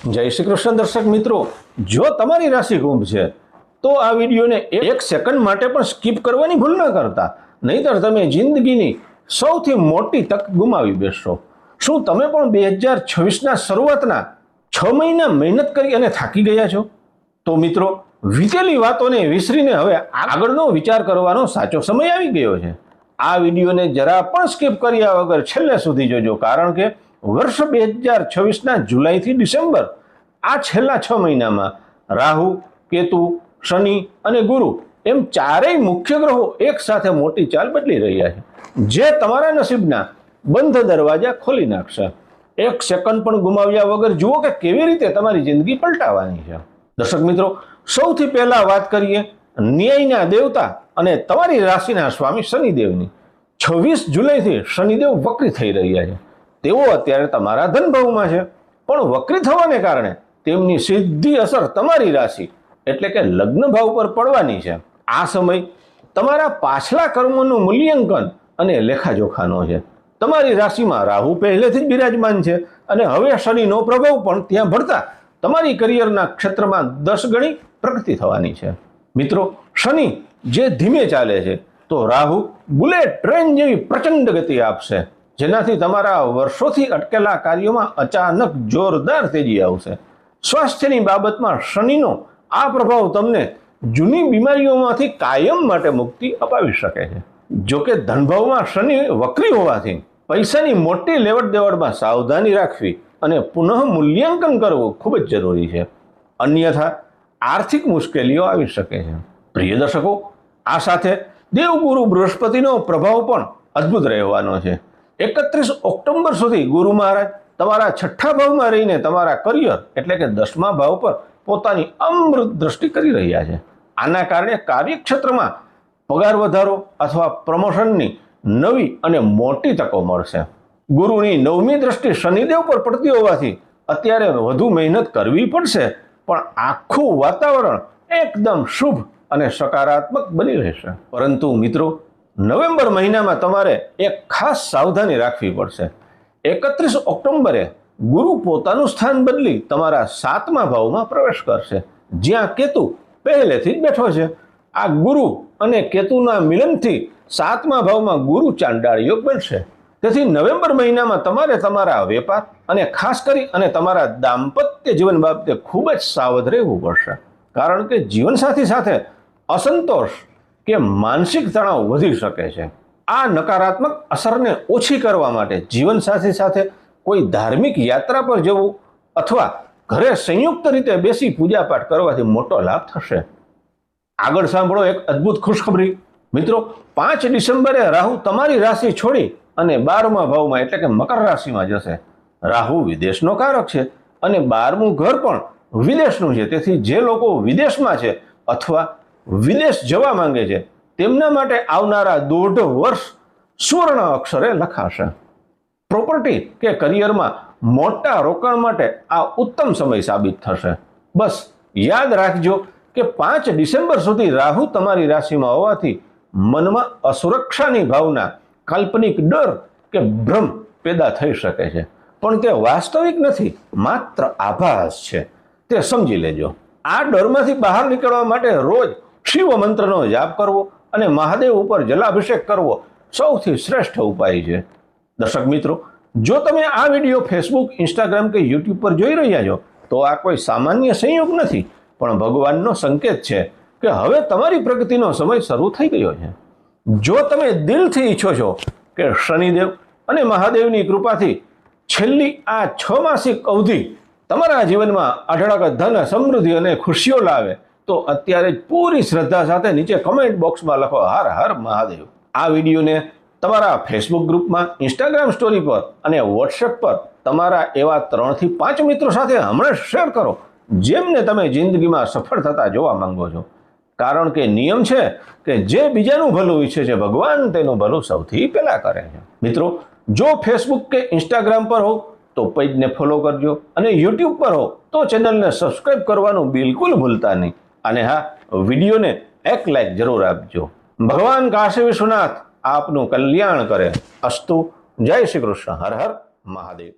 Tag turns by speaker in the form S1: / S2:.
S1: જય શ્રી કૃષ્ણ દર્શક મિત્રો, જો તમારી રાશિ કુંભ છે તો આ વિડીયોને એક સેકન્ડ માટે પણ સ્કીપ કરવાની ભૂલ ન કરતા, નહીતર તમે જિંદગીની સૌથી મોટી તક ગુમાવી બેસશો. શું તમે પણ 2026ના શરૂઆતના 6 મહિના મહેનત કરી અને થાકી ગયા છો? તો મિત્રો, વીતેલી વાતોને વિસરીને હવે આગળનો વિચાર કરવાનો સાચો સમય આવી ગયો છે. આ વિડીયોને જરા પણ સ્કીપ કર્યા વગર છેલ્લે સુધી જોજો, કારણ કે વર્ષ 2026ના જુલાઈથી ડિસેમ્બર આ છેલ્લા 6 મહિનામાં રાહુ, કેતુ, શનિ અને ગુરુ એમ ચારેય મુખ્ય ગ્રહો એક સાથે મોટી ચાલ બદલી રહ્યા છે, જે તમારા નસીબના બંધ દરવાજા ખોલી નાખશે. એક સેકન્ડ પણ ગુમાવ્યા વગર જુઓ કે કેવી રીતે તમારી જિંદગી પલટાવાની છે. દર્શક મિત્રો, સૌથી પહેલા વાત કરીએ ન્યાયના દેવતા અને તમારી રાશિના સ્વામી શનિદેવની. 26 જુલાઈથી શનિદેવ વક્રી થઈ રહ્યા છે. તેઓ અત્યારે તમારા ધનભાવમાં છે, પણ વક્રી થવાને કારણે તેમની સીધી અસર તમારી રાશિ એટલે કે લગ્ન ભાવ પર પડવાની છે. આ સમય તમારા પાછલા કર્મોનું મૂલ્યાંકન અને લેખાજોખાનો છે. તમારી રાશિમાં રાહુ પહેલેથી જ બિરાજમાન છે અને હવે શનિનો પ્રભાવ પણ ત્યાં ભળતા તમારી કરિયરના ક્ષેત્રમાં 10 ગણી પ્રગતિ થવાની છે. મિત્રો, શનિ જે ધીમે ચાલે છે તો રાહુ બુલેટ ટ્રેન જેવી પ્રચંડ ગતિ આપશે, જેનાથી તમારા વર્ષોથી અટકેલા કાર્યોમાં અચાનક જોરદાર તેજી આવશે. સ્વાસ્થ્યની બાબતમાં શનિનો આ પ્રભાવ તમને જૂની બીમારીઓમાંથી કાયમ માટે મુક્તિ અપાવી શકે છે. જોકે ધનભાવમાં શનિ વક્રી હોવાથી પૈસાની મોટી લેવડ દેવડમાં સાવધાની રાખવી અને પુનઃ મૂલ્યાંકન કરવું ખૂબ જ જરૂરી છે, અન્યથા આર્થિક મુશ્કેલીઓ આવી શકે છે. પ્રિય દર્શકો, આ સાથે દેવગુરુ બૃહસ્પતિનો પ્રભાવ પણ અદ્ભુત રહેવાનો છે. 31 ઓક્ટોબર સુધી ગુરુ મહારાજ તમારા 6થા ભાવમાં રહીને તમારા કરિયર એટલે કે 10મા ભાવ પર પોતાની અમૃત દ્રષ્ટિ કરી રહ્યા છે. આના કારણે કાર્યક્ષેત્રમાં પગાર વધારો અથવા પ્રમોશનની નવી અને મોટી તકો મળશે. ગુરુની 9મી દ્રષ્ટિ શનિદેવ પર પડતી હોવાથી અત્યારે વધુ મહેનત કરવી પડશે, પણ આખું વાતાવરણ એકદમ શુભ અને સકારાત્મક બની રહેશે. પરંતુ મિત્રો, નવેમ્બર મહિનામાં તમારે એક ખાસ સાવધાની રાખવી પડશે. 31 ઓક્ટોબરે ગુરુ પોતાનું સ્થાન બદલી તમારા 7મા ભાવમાં પ્રવેશ કરશે, જ્યાં કેતુ પહેલેથી જ બેઠો છે. આ ગુરુ અને કેતુના મિલનથી 7મા ભાવમાં ગુરુ ચાંડાળ યોગ બનશે. તેથી નવેમ્બર મહિનામાં તમારે તમારા વેપાર અને ખાસ કરી અને તમારા દાંપત્ય જીવન બાબતે ખૂબ જ સાવધ રહેવું પડશે, કારણ કે જીવનસાથી સાથે અસંતોષ કે માનસિક તણાવ વધી શકે છે. આ નકારાત્મક અસરને ઓછી કરવા માટે જીવનસાથી સાથે કોઈ ધાર્મિક યાત્રા પર જવું અથવા ઘરે સંયુક્ત રીતે બેસી પૂજાપાઠ કરવાથી મોટો લાભ થશે. આગળ સાંભળો એક અદ્ભુત ખુશખબરી. મિત્રો, 5 ડિસેમ્બરે રાહુ તમારી રાશિ છોડી અને 12મા ભાવમાં એટલે કે મકર રાશિમાં જશે. રાહુ વિદેશનો કારક છે અને 12મું ઘર પણ વિદેશનું છે. તેથી જે લોકો વિદેશમાં છે અથવા વિદેશ જવા માંગે છે તેમના માટે આવનારા 1.5 વર્ષ સુવર્ણ અક્ષરે લખાશે. પ્રોપર્ટી કે કરિયરમાં મોટા રોકાણ માટે આ ઉત્તમ સમય સાબિત થશે. બસ યાદ રાખજો કે 5 ડિસેમ્બર સુધી રાહુ તમારી રાશિમાં હોવાથી મનમાં અસુરક્ષાની ભાવના, કાલ્પનિક ડર કે ભ્રમ પેદા થઈ શકે છે, પણ તે વાસ્તવિક નથી, માત્ર આભાસ છે. તે સમજી લેજો. આ ડરમાંથી બહાર નીકળવા માટે રોજ શિવ મંત્રનો જાપ કરવો અને મહાદેવ ઉપર જલાભિષેક કરવો સૌથી શ્રેષ્ઠ ઉપાય છે. દર્શક મિત્રો, જો તમે આ વિડીયો ફેસબુક, ઇન્સ્ટાગ્રામ કે યુટ્યુબ પર જોઈ રહ્યા છો તો આ કોઈ સામાન્ય સંયોગ નથી, પણ ભગવાનનો સંકેત છે કે હવે તમારી પ્રગતિનો સમય શરૂ થઈ ગયો છે. જો તમે દિલથી ઈચ્છો છો કે શનિદેવ અને મહાદેવની કૃપાથી છેલ્લી આ 6 માસિક અવધિ તમારા જીવનમાં અઢળક ધન, સમૃદ્ધિ અને ખુશીઓ લાવે તો અત્યારે જ પૂરી શ્રદ્ધા સાથે નીચે કમેન્ટ બોક્સમાં લખો હર હર મહાદેવ. આ વિડીયોને તમારા ફેસબુક ગ્રુપમાં, ઇન્સ્ટાગ્રામ સ્ટોરી પર અને વોટ્સએપ પર તમારા એવા 3 થી 5 મિત્રો સાથે હમણાં શેર કરો જેમને તમે જિંદગીમાં સફળ થતા જોવા માંગો છો, કારણ કે નિયમ છે કે જે બીજાનું ભલું ઈચ્છે છે ભગવાન તેનું ભલું સૌથી પહેલા કરે છે. મિત્રો, જો ફેસબુક કે ઇન્સ્ટાગ્રામ પર હો તો પેજને ફોલો કરજો અને યુટ્યુબ પર હો તો ચેનલને સબસ્ક્રાઇબ કરવાનું બિલકુલ ભૂલતા નહીં. અને હા, વિડીયોને એક લાઈક જરૂર આપજો. ભગવાન કાશી વિશ્વનાથ આપનું કલ્યાણ કરે. અસ્તુ. જય શ્રી કૃષ્ણ. હર હર મહાદેવ.